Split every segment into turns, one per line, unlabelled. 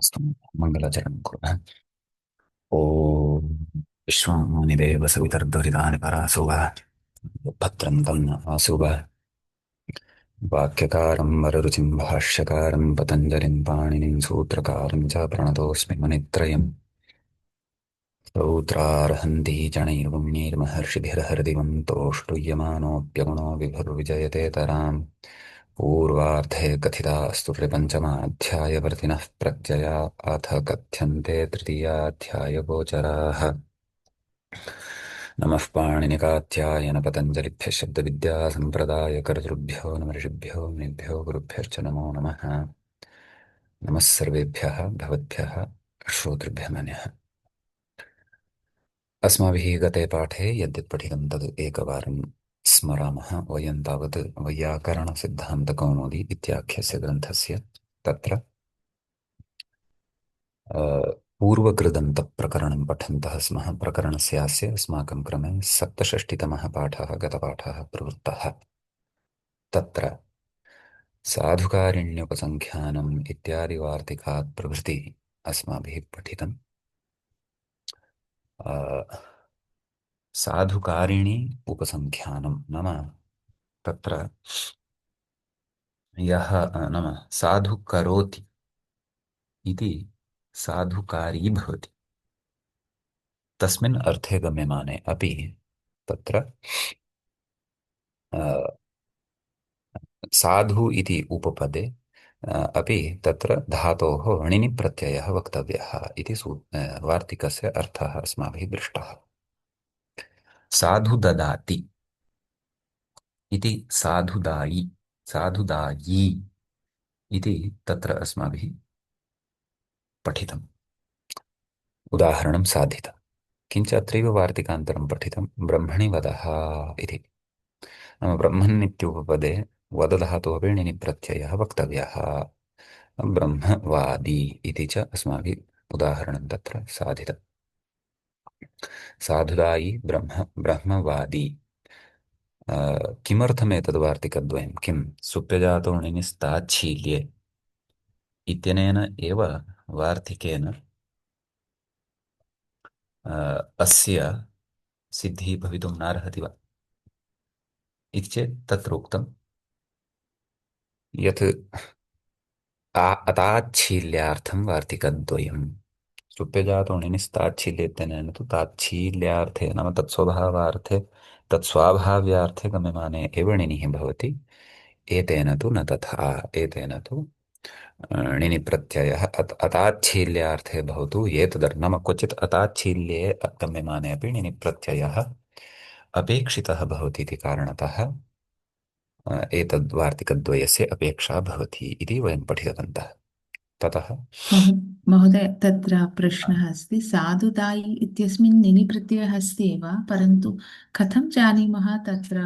अस्तु मङ्गलाचरणं कुर्मः। ॐ विश्वामिदेव सवितर्दुरितानि परासुव भद्रं तं आसुव वाक्यकारं वररुचिं भाष्यकारं पतञ्जलिं पाणिनिं सूत्रकारं च प्रणतोऽस्मि मुनित्रयम् स्तोत्रार्हन्ति जनैर्गुण्यैर्महर्षिभिर्हरदिवं तोष्टुयमानोऽप्यगुणो विभुर्विजयते तराम् पूर्वार्धे कथितास्तु प्रपञ्चमाध्यायवर्तिनः प्रत्यया अथ कथ्यन्ते तृतीयाध्यायगोचराः। नमः पाणिनिकात्यायन पतञ्जलिभ्यः शब्दविद्यासम्प्रदायकर्तृभ्यो नमः ऋषिभ्यो मुनिभ्यो गुरुभ्यश्च नमो नमः। नमः सर्वेभ्यः भवद्भ्यः श्रोतृभ्यः नमः। अस्माभिः गते पाठे यद्यत् पठितं तद् एकवारं स्मरामः। वयं तावत् वैयाकरणसिद्धान्तकौमुदी इत्याख्यस्य ग्रन्थस्य तत्र पूर्वकृदन्तप्रकरणं पठन्तः स्मः। प्रकरणस्यास्य अस्माकं क्रमे सप्तषष्टितमः पाठः गतपाठः प्रवृत्तः। तत्र साधुकारिण्युपसङ्ख्यानम् इत्यादि वार्तिकात् प्रभृति अस्माभिः पठितम्। साधुकारिणी उपसङ्ख्यानं नाम तत्र यः नाम साधु करोति इति साधुकारी भवति तस्मिन् अर्थे गम्यमाने अपि तत्र साधु इति उपपदे अपि तत्र धातोः णिनि प्रत्ययः वक्तव्यः इति वार्तिकस्य अर्थः अस्माभिः दृष्टः। साधु ददाति इति साधुदायी साधुदायी इति तत्र अस्माभिः पठितम्, उदाहरणं साधितम्। किञ्च अत्रैव वार्तिकान्तरं पठितं ब्रह्मणि वदः इति। नाम ब्रह्मन् इत्युपपदे वदधातोः णिनि प्रत्ययः वक्तव्यः। ब्रह्मवादी इति च अस्माभिः उदाहरणं तत्र साधितम्। साधुदायी ब्रह्म ब्रह्मवादी। किमर्थमेतद् वार्तिकद्वयं किं सुप्यजातो णिनिस्ताच्छील्ये इत्यनेन एव वार्तिकेन अस्य सिद्धिः भवितुं नार्हति वा इति चेत् तत्र उक्तं यत् अताच्छील्यार्थं वार्तिकद्वयं सुप्यजातो णिनिस्ताच्छील्येत्यनेन तु ताच्छील्यार्थे नाम तत्स्वभावार्थे तत्स्वाभाव्यार्थे गम्यमाने एव णिनिः भवति। एतेन तु न तथा। एतेन तु णिनि प्रत्ययः अताच्छील्यार्थे भवतु एतदर् नाम क्वचित् अताच्छील्ये गम्यमाने अपि णिनि प्रत्ययः अपेक्षितः भवति इति कारणतः एतद्वार्तिकद्वयस्य अपेक्षा भवति इति वयं पठितवन्तः। ततः
महोदय तत्र प्रश्नः अस्ति साधुदायी इत्यस्मिन् निनि प्रत्ययः अस्ति एव परन्तु कथं जानीमः तत्र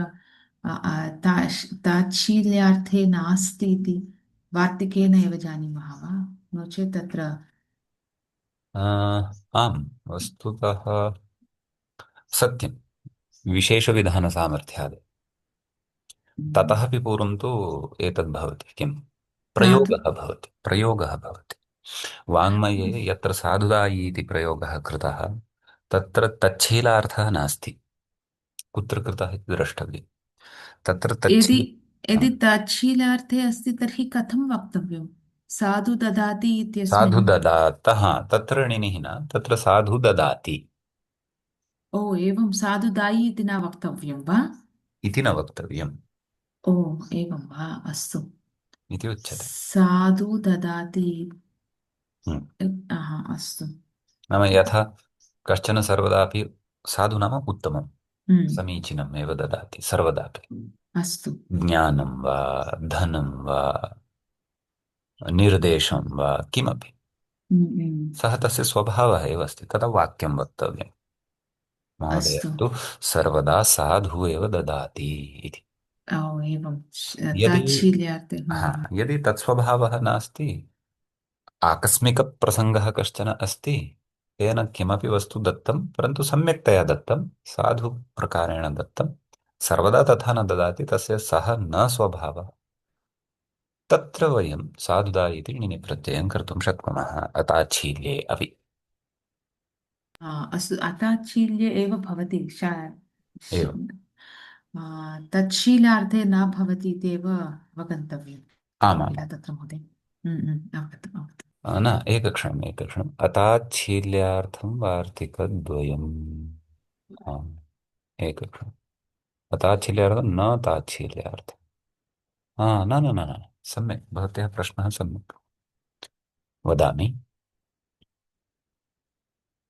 ताच्छील्यार्थे नास्ति इति वार्तिकेन एव जानीमः वा नो चेत् तत्र
आम् वस्तुतः सत्यं विशेषविधानसामर्थ्यात् ततः अपि पूर्वं तु एतद् भवति किं
साधु
प्रयोगः भवति वाङ्मये यत्र साधुदायी इति प्रयोगः कृतः तत्र तच्छीलार्थः नास्ति। कुत्र कृतः इति द्रष्टव्यं। तत्र
यदि यदि
आम्,
ताच्छील्यार्थे अस्ति तर्हि कथं वक्तव्यं साधु ददाति
साधु
इत्यस्मिन्
ददातः तत्र णिनिः न तत्र साधु ददाति
ओ एवं साधुदायी इति न वक्तव्यं वा
इति न वक्तव्यम्
ओ एवं वा अस्तु
इति उच्यते।
साधु ददाति
हम्म।
अस्तु
नाम यथा कश्चन सर्वदापि साधु नाम उत्तमं
हम्म,
समीचीनम् एव ददाति सर्वदापि
अस्तु
ज्ञानं वा धनं वा निर्देशं वा किमपि
हम्म,
सः तस्य स्वभावः एव अस्ति तदा वाक्यं वक्तव्यं महोदय
अस्तु
तु सर्वदा साधु एव ददाति इति।
ओ एवं
यदि
ताच्छील्यार्थे
यदि तत्स्वभावः नास्ति आकस्मिकप्रसङ्गः कश्चन अस्ति तेन किमपि वस्तु दत्तं परन्तु सम्यक्तया दत्तं साधुप्रकारेण दत्तं सर्वदा तथा न ददाति तस्य सः न स्वभावः तत्र वयं साधुदा इति णिनिप्रत्ययं कर्तुं शक्नुमः अताच्छील्ये अपि।
अस्तु अताच्छील्य एव भवति श-
एवम्।
तच्छीलार्थे न भवति इत्येव अवगन्तव्यं
आमाम्।
किल तत्र महोदय। अवगतम् अवगतम्।
न एकक्षणम् एकक्षणम् अताच्छील्यार्थं वार्तिकद्वयम्। आम्, एकक्षणम्। अताच्छील्यार्थं न ताच्छील्यार्थम्। न न न न सम्यक् भवत्याः प्रश्नः सम्यक्। वदामि।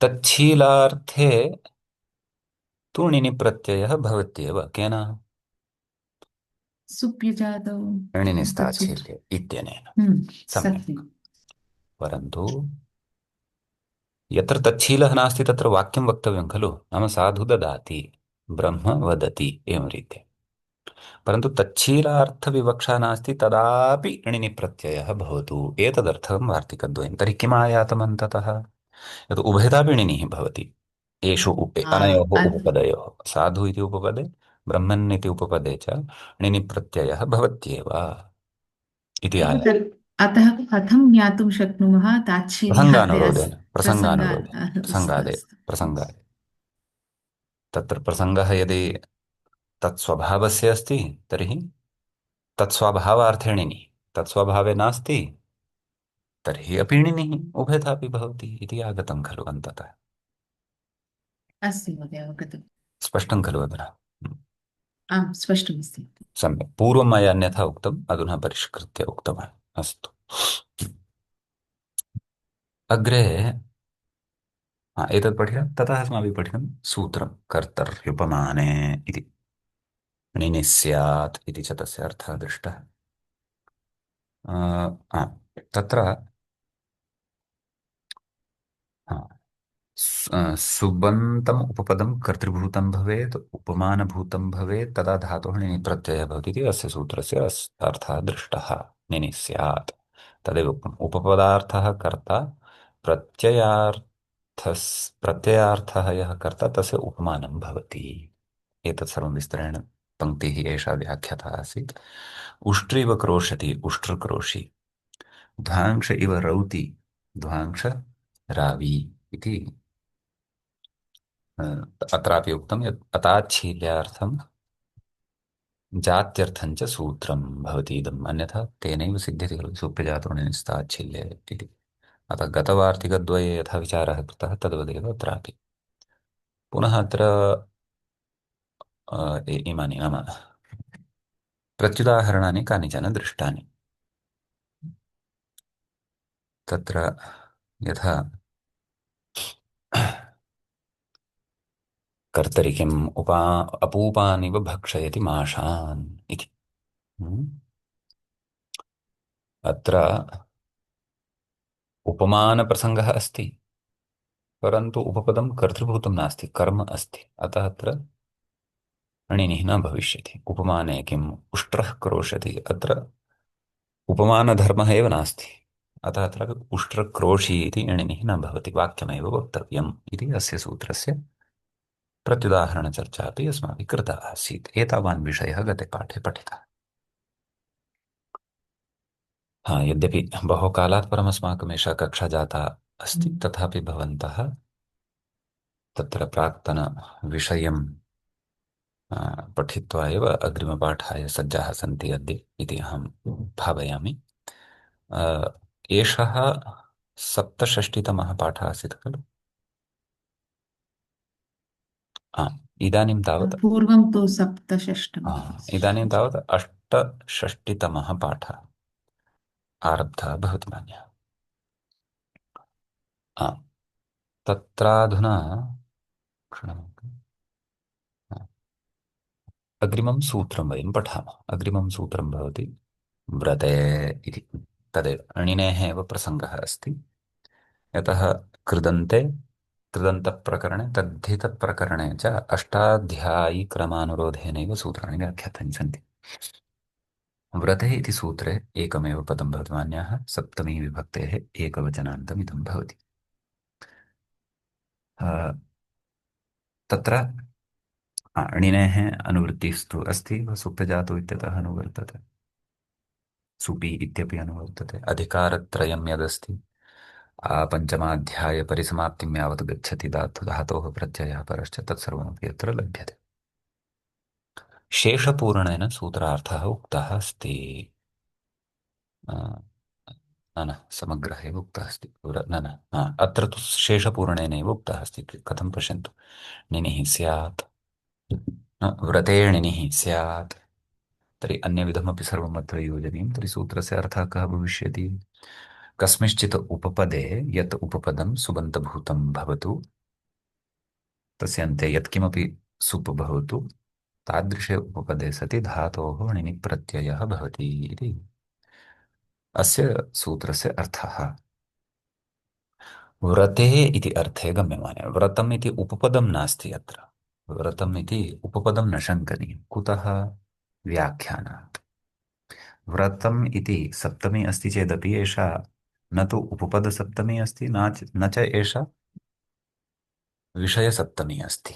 तच्छीलार्थे तु णिनिप्रत्ययः भवत्येव केन?
सुप्यजातौ तत्सूत्र।
णिनिस्ताच्छील्ये इत्यनेन। सम्यक्।
सत्यम्।
परन्तु यत्र तच्छीलः नास्ति तत्र वाक्यं वक्तव्यं खलु, नाम साधु ददाति ब्रह्म वदति एवं रीत्या। परन्तु तच्छीलार्थविवक्षा नास्ति तदापि णिनि प्रत्ययः भवतु एतदर्थं वार्तिकद्वयं। तर्हि किम् आयातमन्ततः? यत् उभयतापि णिनिः भवति येषु अनयोः
अ-
उपपदयोः, साधु इति उपपदे ब्रह्मन् इति उपपदे च णिनि प्रत्ययः भवत्येव इति आयाति।
अतः कथं ज्ञातुं शक्नुमः ताच्छील्यार्थे
प्रसङ्गानुरोधेन प्रसङ्गानुरोधेन
अस्तु
प्रसङ्गादे
अस्तु।
प्रसङ्गादे तत्र प्रसङ्गः यदि तत्स्वभावस्य अस्ति तर्हि तत्स्वभावार्थेणिनि, तत्स्वभावे नास्ति तर्हि अपि णिनिः उभयथापि भवति इति आगतं खलु अन्ततः।
अस्तु महोदय अवगतम्।
स्पष्टं खलु अधुना?
आम् स्पष्टमस्ति।
सम्यक्। पूर्वं मया अन्यथा उक्तम्, अधुना परिष्कृत्य उक्तवान्। अस्तु। अग्रे एतत् पठितं, ततः अस्माभिः पठितं सूत्रं कर्तर्युपमाने इति। णिनिः स्यात् इति च तस्य अर्थः दृष्टः। तत्र सुबन्तम् उपपदं कर्तृभूतं भवेत् उपमानभूतं भवेत् तदा धातोः णिनि प्रत्ययः भवति इति अस्य सूत्रस्य अर्थः दृष्टः। णिनि स्यात् तदेव उक्तम्। उपपदार्थः कर्ता, प्रत्ययार्थः यः कर्ता तस्य उपमानं भवति। एतत् सर्वं विस्तरेण पङ्क्तिः एषा व्याख्याता आसीत्। उष्ट्रीव क्रोशति उष्ट्रक्रोशी, ध्वांश इव रौति ध्वांश रावी इति अत्रापि उक्तं यत् अताच्छील्यार्थं जात्यर्थं च सूत्रं भवति इदम्, अन्यथा तेनैव सिद्ध्यति खलु सुप्यजातो णिनिस्ताच्छील्ये इति। अतः गतवार्तिकद्वये यथा विचारः कृतः तद्वदेव अत्रापि। पुनः अत्र इमानि नाम प्रत्युदाहरणानि कानिचन दृष्टानि। तत्र यथा कर्तरि किम् अपूपानिव भक्षयति माषान् इति। हम्म। अत्र उपमानप्रसङ्गः अस्ति, परन्तु उपपदं कर्तृभूतं नास्ति, कर्म अस्ति। अतः अत्र णिनिः न भविष्यति। उपमाने किम् उष्ट्रः क्रोशति, अत्र उपमानधर्मः एव नास्ति। अतः अत्र उष्ट्रक्रोशी इति णिनिः न भवति, वाक्यमेव वक्तव्यम् इति अस्य सूत्रस्य प्रत्युदाहरणचर्चा अपि अस्माभिः कृता आसीत्। एतावान् विषयः गते पाठे पठितः। यद्यपि बहु कालात् परम् अस्माकम् एषा कक्षा जाता अस्ति, तथापि भवन्तः तत्र प्राक्तनविषयं पठित्वा एव अग्रिमपाठाय सज्जाः सन्ति अद्य इति अहं भावयामि। एषः सप्तषष्टितमः पाठः आसीत् खलु? इदानीं तावत्
पूर्वं तु सप्तषष्टम्
इदानीं तावत् अष्टषष्टितमः पाठः आरब्धः भवति मन्यः। तत्राधुना क्षणम्, अग्रिमं सूत्रं वयं पठामः। अग्रिमं सूत्रं भवति व्रते इति। तदेव णिनेः एव प्रसङ्गः अस्ति। यतः कृदन्ते कृदन्तप्रकरणे तद्धितप्रकरणे च अष्टाध्यायीक्रमानुरोधेनैव सूत्राणि व्याख्यातानि सन्ति। व्रते इति सूत्रे एकमेव पदं भवति मान्याः, सप्तमी विभक्तेः एकवचनान्तमिदं भवति। तत्र णिनेः अनुवृत्तिस्तु अस्ति, सुप्तजातु इत्यतः अनुवर्तते। सुपि इत्यपि अनुवर्तते अधिकारत्रयं यदस्ति पञ्चमाध्यायपरिसमाप्तिं यावत् गच्छति धातोः प्रत्ययः परश्च तत्सर्वमपि अत्र लभ्यते शेषपूर्णेन सूत्रार्थः उक्तः अस्ति अ, न न समग्रः एव उक्तः अस्ति न न अत्र तु शेषपूर्णेनैव उक्तः अस्ति कथं पश्यन्तु निनिः स्यात् व्रते णिनिः स्यात् तर्हि अन्यविधमपि सर्वम् अत्र योजनीयं तर्हि सूत्रस्य अर्थः कः भविष्यति कस्मिंश्चित् उपपदे यत् उपपदं सुबन्तभूतं भवतु तस्य अन्ते यत्किमपि सुप् भवतु तादृशे उपपदे सति धातोः णिनि प्रत्ययः भवति इति अस्य सूत्रस्य अर्थः व्रते इति अर्थे गम्यमाने व्रतम् इति उपपदं नास्ति अत्र व्रतम् इति उपपदं न शङ्कनीयं कुतः व्याख्यानात् व्रतम् इति सप्तमी अस्ति चेदपि एषा न तु उपपदसप्तमी अस्ति न च एषा विषयसप्तमी अस्ति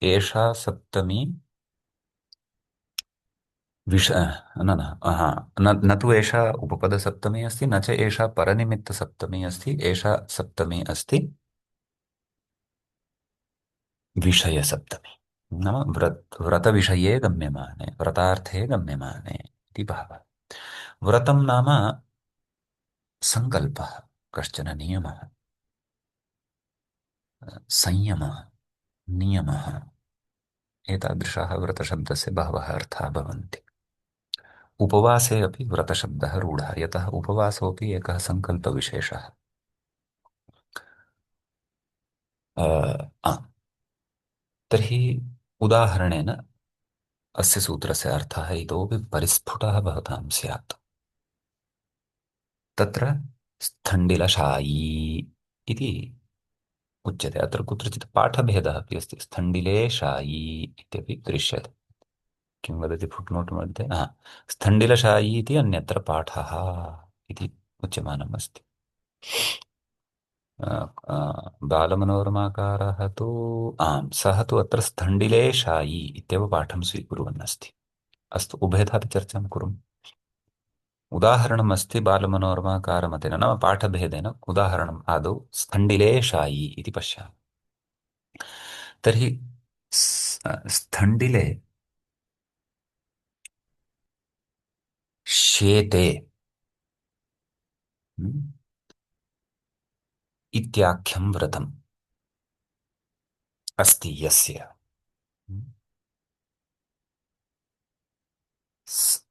एषा सप्तमी न न हा न तु एषा उपपदसप्तमी अस्ति न च एषा परनिमित्तसप्तमी अस्ति एषा सप्तमी अस्ति विषयसप्तमी नाम व्रतविषये गम्यमाने व्रतार्थे गम्यमाने इति भावः व्रतं नाम सङ्कल्पः कश्चन नियमः संयमः नियमः एतादृशाः व्रतशब्दस्य बहवः अर्थाः भवन्ति उपवासे अपि व्रतशब्दः रूढः यतः उपवासोऽपि एकः सङ्कल्पविशेषः तर्हि उदाहरणेन अस्य सूत्रस्य अर्थः इतोपि परिस्फुटः भवतां स्यात् तत्र स्थण्डिलशायी इति उच्यते अत्र कुत्रचित् पाठभेदः अपि अस्ति स्थण्डिले शायी इत्यपि दृश्यते किं वदति फुट्नोट् मध्ये स्थण्डिलशायी इति अन्यत्र पाठः इति उच्यमानम् अस्ति बालमनोरमाकारः तु आम् सः तु अत्र स्थण्डिले शायी इत्येव पाठं स्वीकुर्वन् अस्ति अस्तु उभयथापि चर्चां कुर्मः उदाहरणम् अस्ति बालमनोरमाकारमतेन नाम पाठभेदेन उदाहरणम् आदौ स्थण्डिले शायी इति पश्यामः तर्हि स्थण्डिले शेते इत्याख्यं व्रतम् अस्ति यस्य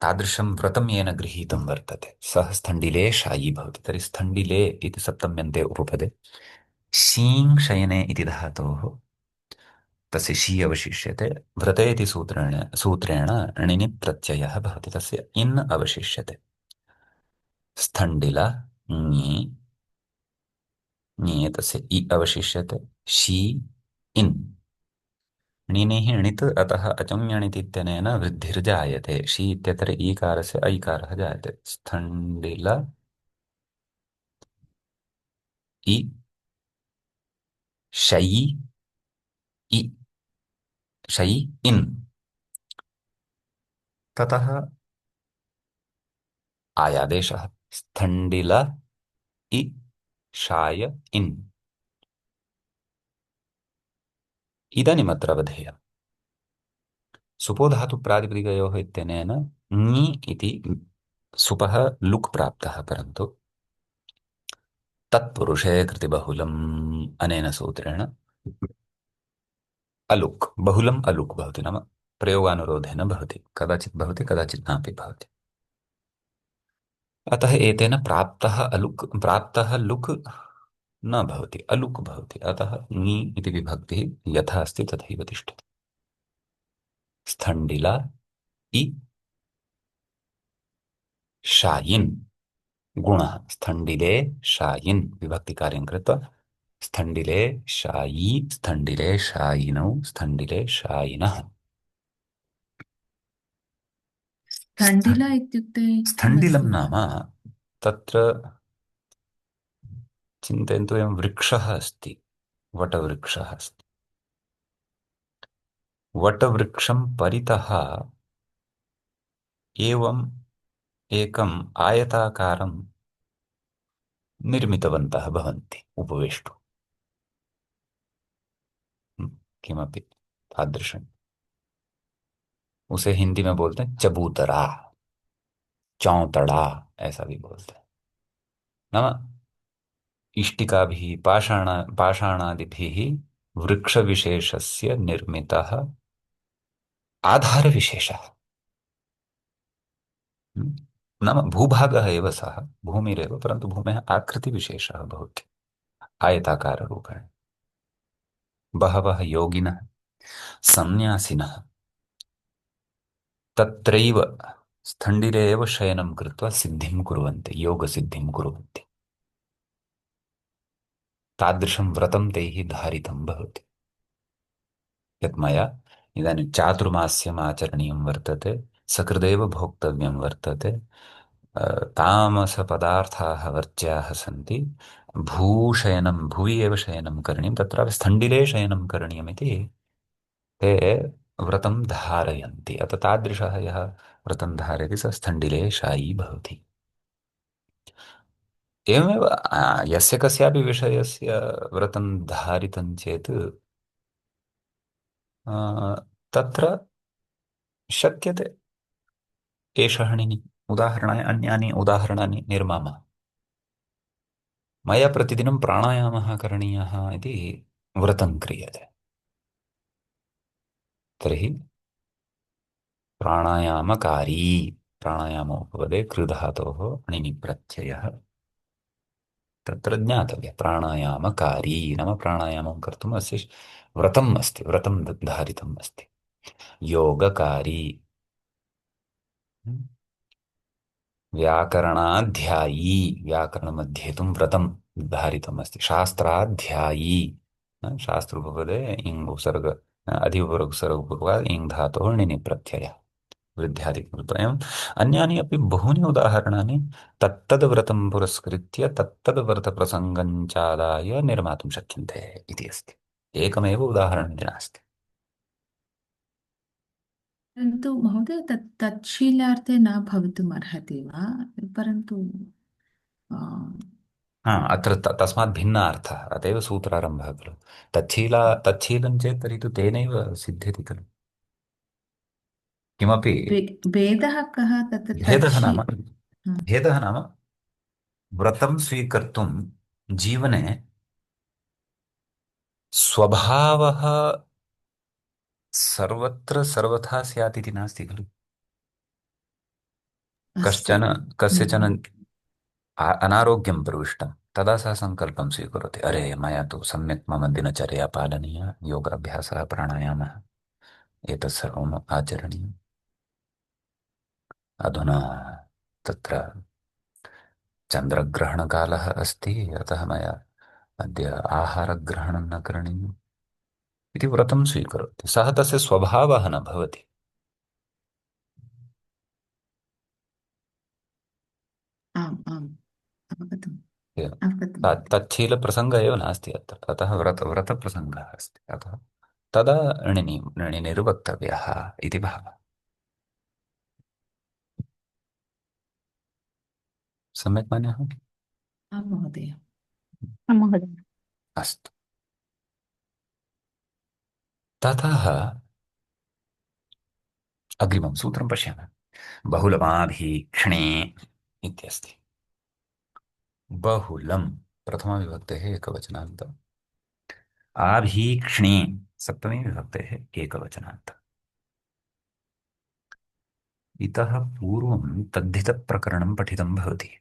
तादृशं व्रतं येन गृहीतं वर्तते सः स्थण्डिले शायी भवति तर्हि स्थण्डिले इति सप्तम्यन्ते उपपदे शीं शयने इति धातोः तस्य शी अवशिष्यते व्रते इति सूत्रेण णिनि प्रत्ययः भवति तस्य इन् अवशिष्यते स्थण्डिल ङी ङी तस्य इ अवशिष्यते शी इन् णिनिः णित् अतः अचञ्यणित् इत्यनेन वृद्धिर्जायते शी इत्यत्र ईकारस्य ऐकारः जायते स्थण्डिल इ शयि इ शयि इन् ततः आयादेशः स्थण्डिल इ शाय इन् इदानीमत्र अवधेयम् सुपो धातु प्रातिपदिकयोः इत्यनेन ङि इति सुपः लुक् प्राप्तः परन्तु तत्पुरुषे कृतिबहुलम् अनेन सूत्रेण अलुक् बहुलम् अलुक् भवति नाम प्रयोगानुरोधेन भवति कदाचित् नापि भवति अतः एतेन प्राप्तः लुक् न भवति अलुक् भवति अतः ङि इति विभक्तिः यथा अस्ति तथैव तिष्ठति स्थण्डिला इ शायिन् गुणः स्थण्डिले शायिन् विभक्तिकार्यं कृत्वा स्थण्डिले शायी स्थण्डिले शायिनौ स्थण्डिले शायिनः
स्थण्डिला इत्युक्ते
स्थण्डिलं
किमस्ति
नाम
महोदय?
तत्र चिन्तयन्तु एवं वृक्षः अस्ति वटवृक्षः अस्ति वटवृक्षं परितः एवं एकम् आयताकारं निर्मितवन्तः भवन्ति उपवेष्टुम्। किमपि तादृशम्, उसे हिंदी में बोलते हैं चबूतरा, चौतड़ा, ऐसा भी बोलते हैं। नाम इष्टिकाभिः पाषाणादिभिः वृक्षविशेषस्य निर्मितः आधारविशेषः। हम्म? नाम भूभागः एव सः, भूमिरेव, परन्तु भूमेः आकृतिविशेषः भवति आयताकाररूपेण। बहवः योगिनः सन्न्यासिनः तत्रैव स्थण्डिरे एव शयनं कृत्वा सिद्धिं कुर्वन्ति, योगसिद्धिं कुर्वन्ति। तादृशं व्रतं तैः धारितं भवति। यत् मया इदानीं चातुर्मास्यम् आचरणीयं वर्तते, सकृदेव भोक्तव्यं वर्तते, तामसपदार्थाः वर्ज्याः सन्ति, भूशयनं भुवि एव शयनं करणीयं, तत्रापि स्थण्डिले शयनं करणीयमिति ते व्रतं धारयन्ति। अतः तादृशः यः व्रतं धारयति सः स्थण्डिले शायी भवति। एवमेव यस्य कस्यापि विषयस्य व्रतं धारितं चेत् तत्र शक्यते। एषः उदाहरणाय अन्यानि उदाहरणानि निर्मामः। मया प्रतिदिनं प्राणायामः करणीयः इति व्रतं क्रियते। तर्हि प्राणायामकारी, प्राणायामोपपदे कृधातोः णिनि प्रत्ययः तत्र ज्ञातव्यः। प्राणायामकारी नाम प्राणायामं कर्तुम् अस्य व्रतम् अस्ति, व्रतं धारितम् अस्ति। योगकारी, व्याकरणाध्यायी, व्याकरणम् अध्येतुं व्रतं धारितमस्ति। शास्त्राध्यायी, शास्त्रोपपदे इङ् उपसर्ग, अधिउपसर्ग उपसर्गपूर्वकात् इङ् धातोः णिनि प्रत्ययः वृद्ध्यादिकृत्वा। एवम् अन्यानि अपि बहूनि उदाहरणानि तत्तद् व्रतं पुरस्कृत्य तत्तद् व्रतप्रसङ्गं चादाय निर्मातुं शक्यन्ते इति अस्ति। एकमेव उदाहरणं नास्ति।
परन्तु महोदय तच्छीलार्थे न भवितुम् अर्हति वा? परन्तु आ,
हा, अत्र तस्मात् भिन्नः अर्थः, अत एव सूत्रारम्भः खलु। तच्छीलं चेत् तर्हि तु तेनैव सिद्ध्यति खलु किमपि।
भेदः कः तत्र
भेदः
तच्छी?
नाम भेदः नाम व्रतं स्वीकर्तुं जीवने स्वभावः सर्वत्र सर्वथा स्यात् इति नास्ति खलु।
अस्तु।
कश्चन कस्यचन
हम्म।
अनारोग्यं प्रविष्टं, तदा सः सङ्कल्पं स्वीकरोति, अरे मया तु सम्यक् मम दिनचर्या पालनीया, योगाभ्यासः प्राणायामः एतत् सर्वम् आचरणीयम्। अधुना तत्र चन्द्रग्रहणकालः अस्ति, अतः मया अद्य आहारग्रहणं न करणीयम् इति व्रतं स्वीकरोति। सः तस्य स्वभावः न भवति।
आम् आम्, अवगतम्
एवं।
अवगतं महोदय।
तच्छीलप्रसङ्गः एव नास्ति अत्र, अतः व्रतप्रसङ्गः अस्ति, अतः तदा णिनिर्वक्तव्यः इति भावः। सम्यक् मन्यः?
आम् महोदय।
आं महोदय।
अस्तु। ततः अग्रिमं सूत्रं पश्यामः। बहुलमाभीक्ष्णे इत्यस्ति। बहुलं प्रथमाविभक्तेः एकवचनान्त, आभीक्ष्णे सप्तमी विभक्तेः एकवचनान्त। इतः पूर्वं तद्धितप्रकरणं पठितं भवति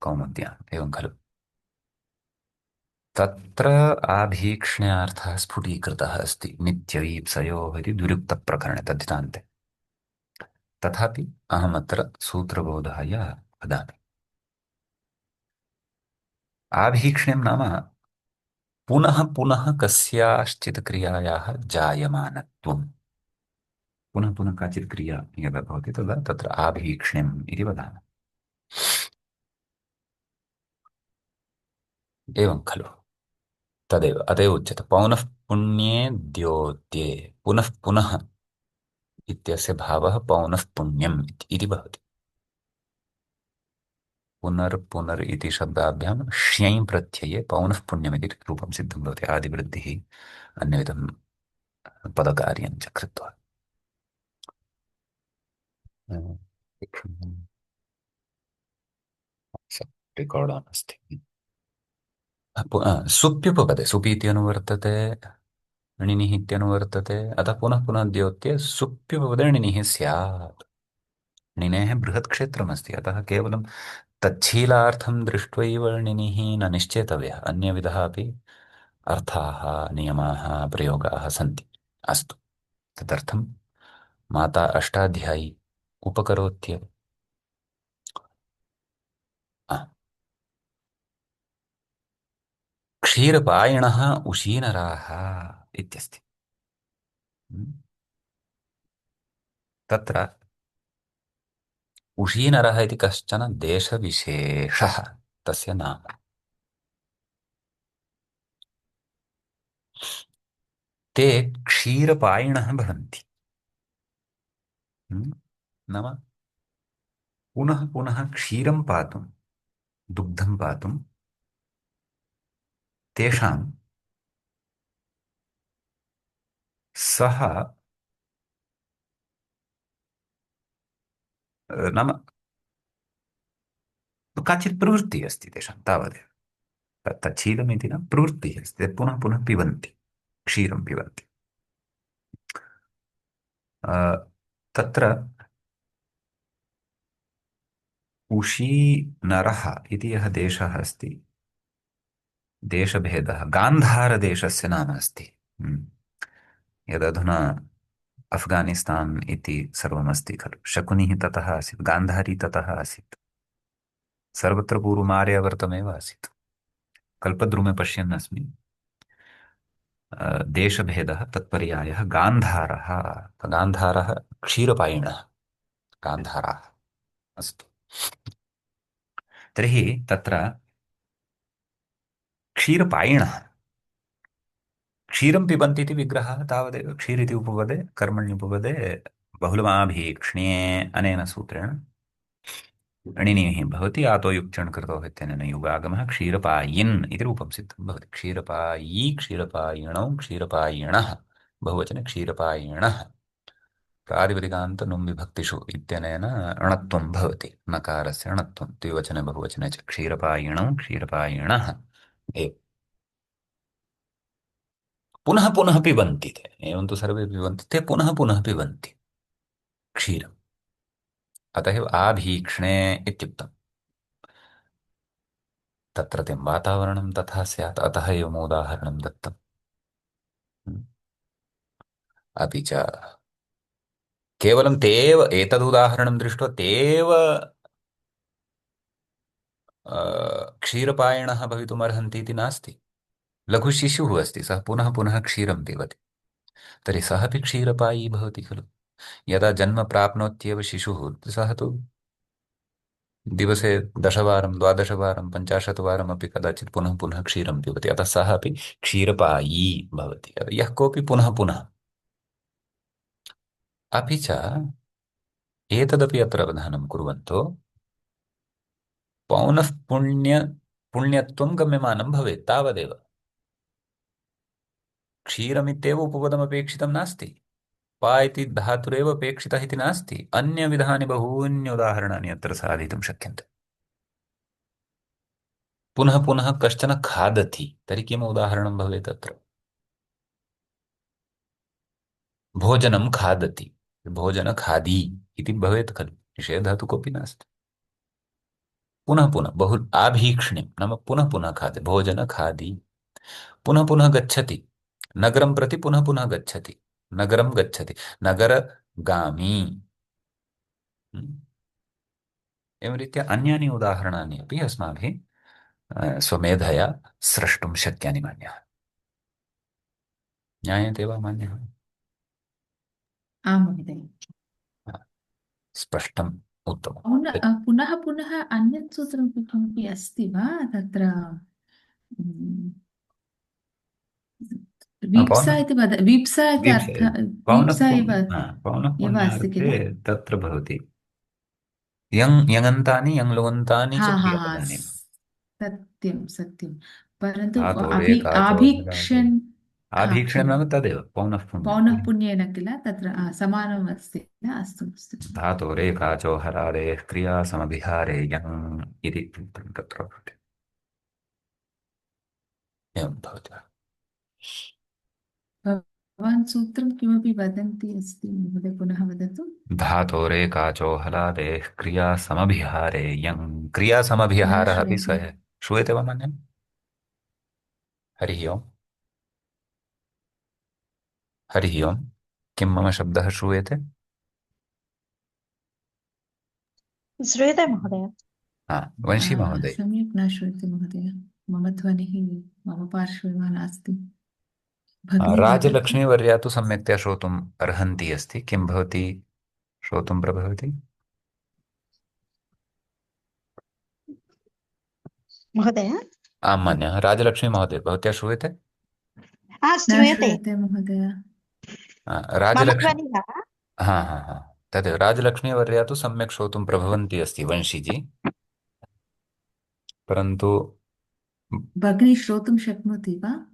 कौमुद्याम्, एवं खलु। तत्र आभीक्ष्ण्यार्थः स्फुटीकृतः अस्ति नित्यवीप्सयोः इति द्विरुक्तप्रकरणे तद्धितान्ते। तथापि अहमत्र सूत्रबोधाय वदामि। आभीक्ष्ण्यं नाम पुनः पुनः कस्याश्चित् क्रियायाः जायमानत्वम्। पुनः पुनः काचित् क्रिया यदा भवति तदा तत्र आभीक्ष्ण्यम् इति वदामः। एवं खलु। तदेव अतएव उच्यते पौनः पुण्ये द्योत्ये, पुनः पुनः इत्यस्य भावः पौनः पुण्यम् इति भवति। पुनर् इति शब्दाभ्यां श्यैं प्रत्यये पौनः पुण्यमिति रूपं सिद्धं भवति आदिवृद्धिः अन्यविधं पदकार्यं च कृत्वा रेकार्ड् आन् अस्ति सुप्युपपदे सुपि इति अनुवर्तते णिनिः इत्यनुवर्तते अतः पुनः पुनः द्योत्ये सुप्युपपदे णिनिः स्यात् णिनेः बृहत् क्षेत्रमस्ति अतः केवलं तच्छीलार्थं दृष्ट्वैव णिनिः न निश्चेतव्यः अन्यविधः अपि अर्थाः नियमाः प्रयोगाः सन्ति अस्तु तदर्थं माता अष्टाध्यायी उपकरोत्येव आ, क्षीरपायिणः उशीनराः इत्यस्ति हम्म, तत्र उशीनरः इति कश्चन देशविशेषः तस्य नाम ते क्षीरपायिणः भवन्ति नाम पुनः पुनः क्षीरं पातुं दुग्धं पातुं तेषां सः नाम काचित् प्रवृत्तिः अस्ति तेषां तावदेव तच्छीलमिति न प्रवृत्तिः अस्ति ते पुनः पुनः पिबन्ति क्षीरं पिबन्ति अ, तत्र उशीनरः इति यः देशः अस्ति देशभेदः गान्धारदेशस्य नाम अस्ति यदधुना अफ्गानिस्तान् इति सर्वमस्ति खलु शकुनिः ततः आसीत् गान्धारी ततः आसीत् सर्वत्र पूर्वम् आर्यावर्तमेव आसीत् कल्पद्रुमे पश्यन् अस्मि देशभेदः तत्पर्यायः गान्धारः गान्धारः क्षीरपायिणः गान्धाराः अस्तु तर्हि तत्र क्षीरपायिणः क्षीरं पिबन्ति इति विग्रहः तावदेव क्षीर इति उपपदे कर्मण्युपपदे बहुलमाभीक्ष्ण्ये अनेन सूत्रेण णिनिः भवति आतो युक्त्यण् कृतो इत्यनेन युगागमः क्षीरपायिन् इति रूपं सिद्धं भवति क्षीरपायी क्षीरपायिणौ क्षीरपायिणः बहुवचने क्षीरपायिणः प्रातिपदिकान्त नुम् विभक्तिषु इत्यनेन णत्वं भवति नकारस्य णत्वं द्विवचने बहुवचने च क्षीरपायिणौ क्षीरपायिणः एव पुनः पुनः पिबन्ति ते एवं तु सर्वे पिबन्ति ते पुनः पुनः पिबन्ति क्षीरम् अतः एव आभीक्ष्णे इत्युक्तम् तत्रत्यं वातावरणं तथा स्यात् अतः एवम् उदाहरणं दत्तम् अपि च केवलं ते एव एतदुदाहरणं दृष्ट्वा ते एव क्षीरपायिणः भवितुमर्हन्ति इति नास्ति लघुशिशुः अस्ति सः पुनः पुनः क्षीरं पिबति तर्हि सः अपि क्षीरपायी भवति खलु यदा जन्म प्राप्नोत्येव शिशुः सः तु दिवसे 10 वारं 12 वारं 50 वारमपि कदाचित् पुनः पुनः क्षीरं पिबति अतः सः अपि क्षीरपायी भवति यः कोऽपि पुनः पुनः अपि च एतदपि अत्र अवधानं कुर्वन्तु पौनः पुण्यत्वं गम्यमानं भवेत् तावदेव क्षीरमित्येव उपपदमपेक्षितं नास्ति पा इति धातुरेव अपेक्षितः इति नास्ति अन्यविधानि बहून्युदाहरणानि अत्र साधितुं शक्यन्ते पुनः पुनः कश्चन खादति तर्हि किम् उदाहरणं भवेत् अत्र भोजनं खादति भोजन खादी इति भवेत् खलु निषेधः तु कोऽपि नास्ति पुनः पुनः बहु आभीक्ष्ण्यं नाम पुनः पुनः खादति भोजन खादी पुनः पुनः गच्छति नगरं प्रति पुनः पुनः गच्छति नगरं गच्छति नगरगामी एवं रीत्या अन्यानि उदाहरणानि अपि अस्माभिः स्वमेधया स्रष्टुं शक्यानि मान्यः ज्ञायते वा मान्यः
आम् महोदय
स्पष्टम् उत्तमम्
पुनः पुनः अन्यत् सूत्रं किमपि अस्ति वा तत्र उम्, वीप्सा
पौनः
इति वीप्सा इति
वीप्स
अर्थ वीप्सा
पौनः
एव
पौनः
एव अस्ति किल
पुण्यार्थे तत्र भवति यङन्तानि यङ्लुवन्तानि च
हाँ हाँ हाँ,
क्रियापदानि।
सत्यम सत्यम। परंतु
धातोरेकाचो हलादे
आभीक्षण। हाँ
आभीक्षणं
क्षम्यतां।
नाम तदेव पौनःपुन्यं
पौनः
खलु।
पुण्येन किल तत्र समानम् अस्ति किल, अस्तु अस्तु।
धातोरेकाचो हलादेः क्रियासमभिहारे यङ् इति उक्तं तत्र भवति। एवं भवति वा?
भवान् सूत्रं किमपि वदन्ति अस्ति महोदय, पुनः वदतु।
धातोरेकाचो हलादेः क्रियासमभिहारे यङ्
न
क्रियासमभिहारः अपि
श्रूयते।
सः श्रूयते वा मन्यम्? हरिः ओम्। हरिः ओम्। किं मम शब्दः श्रूयते?
श्रूयते महोदय।
हा, वंशी महोदय।
सम्यक् न श्रूयते महोदय, मम ध्वनिः मम पार्श्वे वा नास्ति। भगिनी वदतु।
राजलक्ष्मीवर्या तु सम्यक्तया श्रोतुम् अर्हन्ती अस्ति। किं भवती श्रोतुं प्रभवति?
महोदय।
आं मन्यः। राजलक्ष्मी महोदय, भवत्या श्रूयते?
न
श्रूयते।
श्रूयते महोदय।
मम
राजलक्ष्मी।
ध्वनिः।
हाँ हाँ हाँ, तदेव राजलक्ष्मीवर्या तु सम्यक् श्रोतुं प्रभवन्ती अस्ति वंशीजी। परन्तु
भगिनी श्रोतुं शक्नोति वा?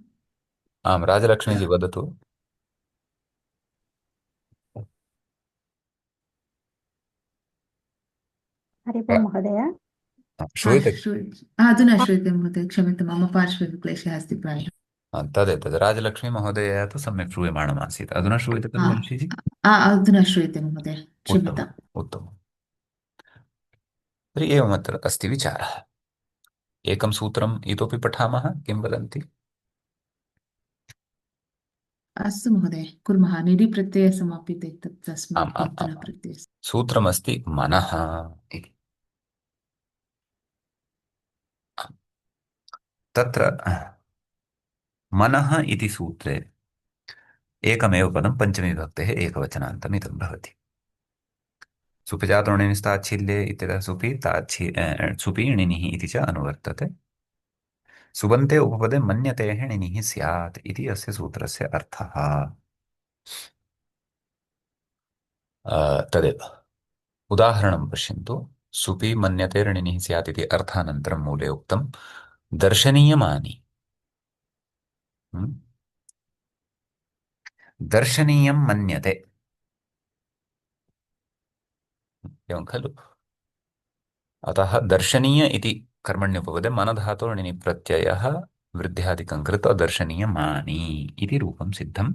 आं, राजलक्ष्मीजी वदतु।
हरि ओम्
रा-
महोदय।
हा
श्रूयते?
श्रूयते, अधुना श्रूयते महोदय, क्षम्यतां मम पार्श्वे क्लेशः अस्ति प्रायः।
तदेतद् राजलक्ष्मी महोदयया तु सम्यक् श्रूयमाणमासीत्। अधुना श्रूयते
हा
खलु वंशीजी?
अधुना श्रूयते महोदय, क्षम्यताम्।
उत्तमम् उत्तमम्। तर्हि एवमत्र अस्ति विचारः। एकं सूत्रम् इतोपि पठामः। किं वदन्ति?
अस्तु महोदय, कुर्मः। निडि प्रत्ययः समाप्यते
आम्
तस्मात्
आम् आम्
नूतनः
आम्।
प्रत्ययः।
सूत्रमस्ति मनः इति। तत्र मनः इति सूत्रे एकमेव पदं पञ्चमीविभक्तेः एकवचनान्तमिदं भवति। सुपि जातोऽणिनिस्ताच्छील्ये इत्यतः सुपि णिनिः इति च अनुवर्तते। सुबन्ते उपपदे मन्यतेः णिनिः स्यात् इति अस्य सूत्रस्य अर्थः। तदेव उदाहरणं पश्यन्तु। सुपि मन्यते णिनिः स्यात् इति अर्थानन्तरं मूले उक्तं दर्शनीयमानि। हम्म? दर्शनीयं मन्यते, एवं खलु? अतः दर्शनीय इति कर्मण्युपपदे मनधातोः णिनि प्रत्ययः वृद्ध्यादिकं कृत्वा दर्शनीयमानि इति रूपं सिद्धं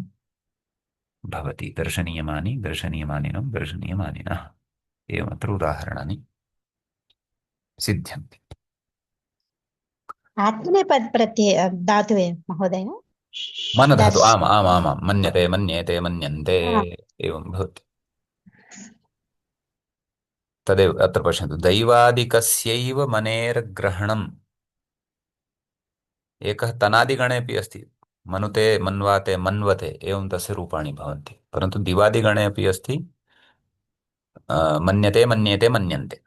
भवति। दर्शनीयमानि, दर्शनीयमानिनं, दर्शनीयमानिनः, एवमत्र उदाहरणानि सिद्ध्यन्ति।
आत्मनेपद प्रत्यय धातुवे महोदय।
मनधातु,
दर्श
आम् आम् आम् आम्, मन्यते मन्येते मन्यन्ते, एवं भवति। तदेव अत्र पश्यन्तु, दैवादिकस्यैव मनेर्ग्रहणम् एकः तनादिगणेऽपि अस्ति। मनुते मन्वाते मन्वते, एवं तस्य रूपाणि भवन्ति। परन्तु दिवादिगणे अपि अस्ति मन्यते मन्येते मन्यन्ते।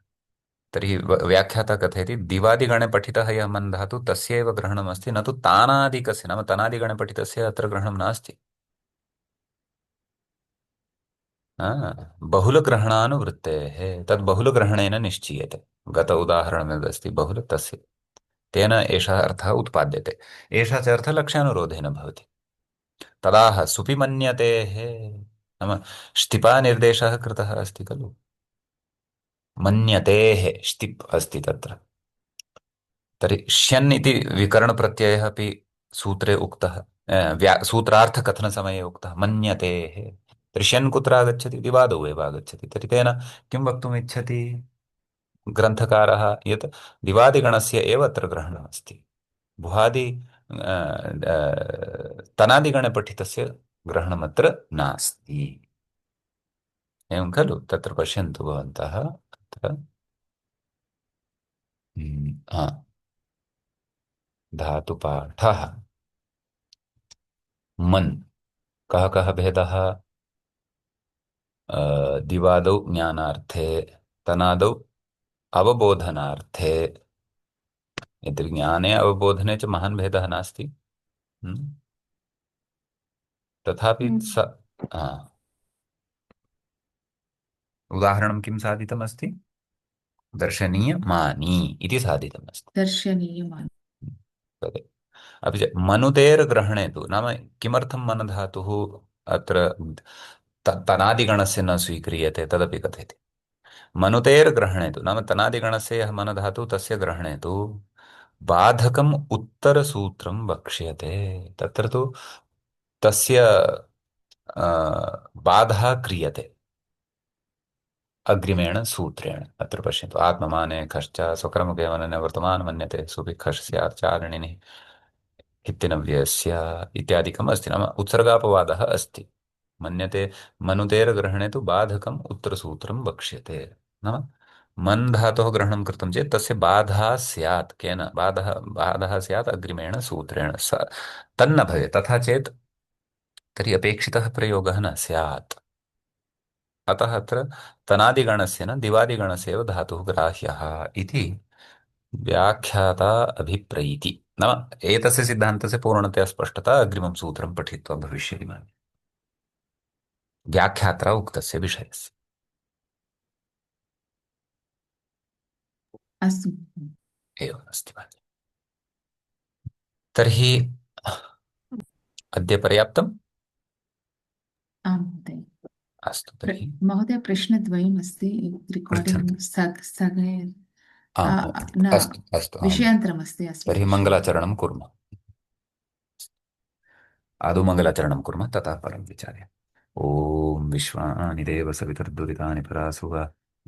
तर्हि व्याख्याता कथयति दिवादिगणे पठितः यः मन् धातु तस्य एव ग्रहणमस्ति, न तु तानादिकस्य, नाम तनादिगणे पठितस्य अत्र ग्रहणं नास्ति। बहुलग्रहणानुवृत्तेः, तद् बहुलग्रहणेन निश्चीयते। गत उदाहरणं यदस्ति बहुल तस्य, तेन एषः अर्थः उत्पाद्यते। एषः च अर्थः लक्ष्यानुरोधेन भवति। तदाह सुपि मन्यतेः, नाम ष्टिपानिर्देशः कृतः अस्ति खलु। मन्यतेः ष्टिप् अस्ति तत्र। तर्हि श्यन् इति विकरणप्रत्ययः अपि सूत्रे उक्तः, सूत्रार्थकथनसमये उक्तः मन्यतेः। तर्हि श्यन् कुत्र आगच्छति? दिवादौ एव आगच्छति। तर्हि तेन किं वक्तुम् इच्छति ग्रन्थकारः? यत् दिवादिगणस्य एव अत्र ग्रहणमस्ति, भुवादि तनादिगणे पठितस्य ग्रहणमत्र नास्ति, एवं खलु? तत्र पश्यन्तु भवन्तः अत्र धातुपाठः मन्, कः कः भेदः? दिवादौ ज्ञानार्थे, तनादौ अवबोधनार्थे। यद् ज्ञाने अवबोधने च महान् भेदः नास्ति। हम्म? तथापि हा, उदाहरणं किं साधितमस्ति? दर्शनीयमानी इति साधितमस्ति।
दर्शनीयमानि।
तदेव। अपि च मनुतेर्ग्रहणे तु नाम किमर्थं मनधातुः अत्र तनादिगणस्य न स्वीक्रियते तदपि कथयति। मनुतेर्ग्रहणे तु नाम तनादिगणस्य यः मनधातुः तस्य ग्रहणे तु बाधकम् उत्तरसूत्रं वक्ष्यते। तत्र तु तस्य बाधः क्रियते अग्रिमेण सूत्रेण। अत्र पश्यन्तु आत्ममाने खश्च स्वकर्मके मनने वर्तमान मन्यते सुभिक्षः स्यात् चारिणिनिः इत्यनव्ययस्य इत्यादिकम् अस्ति नाम उत्सर्गापवादः अस्ति। मन्यते मनुतेर्ग्रहणे तु बाधकम् उत्तरसूत्रं वक्ष्यते। नाम मन् धातोः ग्रहणं कृतं चेत् तस्य बाधः स्यात् केन बाधः स्यात् अग्रिमेण सूत्रेण तन्न भवेत्। तथा चेत् तर्हि अपेक्षितः प्रयोगः न स्यात्। अतः अत्र तनादिगणस्य न दिवादिगणस्य एव धातुः ग्राह्यः इति व्याख्याता अभिप्रैति। नाम एतस्य सिद्धान्तस्य पूर्णतया स्पष्टता अग्रिमं सूत्रं पठित्वा भविष्यति मन्ये। व्याख्यात्रा उक्तस्य विषयस्य
अस्तु।
एवम् अस्ति मन्ये। तर्हि अद्य पर्याप्तम्।
आं महोदय।
अस्तु तर्हि
महोदय प्रश्नद्वयम् अस्ति।
पृच्छन्तु।
रिकार्डिङ्ग् स्थगयेत्। न
अस्तु अस्तु आम्।
विषयान्तरमस्ति अस्मिन्
तर्हि
विषये।
मङ्गलाचरणं कुर्मः। आदौ मङ्गलाचरणं कुर्मः ततः परं विचार्य। ॐ विश्वानि देव सवितुर्दुरितानि परासुव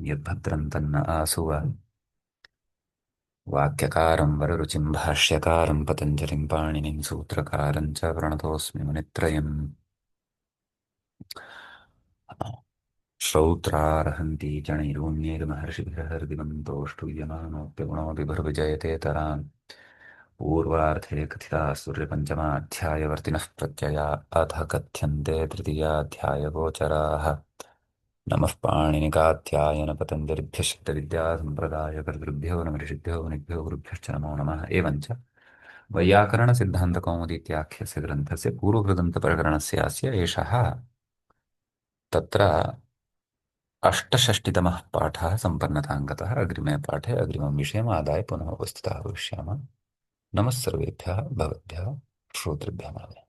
यद्भद्रं तन्न आसुव वाक्यकारं वररुचिं भाष्यकारं पतञ्जलिं पाणिनिं सूत्रकारं च प्रणतोऽस्मि मुनित्रयम्। श्रौत्रार्हन्ति जणैरूण्यैर्महर्षिभिर्दिवन्तोऽष्टुयमानोऽप्यगुणो विभुर्विजयते तरान् पूर्वार्धे कथिता सूर्यपञ्चमाध्यायवर्तिनः प्रत्यया अथ कथ्यन्ते तृतीयाध्यायगोचराः। नमः पाणिनिकाध्यायन पतञ्जलिभ्यः शब्दविद्यासम्प्रदायकर्तृभ्यो नमः ऋषिभ्यो मुनिभ्यो गुरुभ्यश्च नमो नमः। एवञ्च वैयाकरणसिद्धान्तकौमुदी इत्याख्यस्य ग्रन्थस्य पूर्वकृदन्तप्रकरणस्यास्य एषः तत्र अष्टषष्टितमः पाठः सम्पन्नताङ्गतः। अग्रिमे पाठे अग्रिमं विषयम् आदाय पुनः उपस्थिताः भविष्यामः। नमः सर्वेभ्यः भवद्भ्यः श्रोतृभ्यः।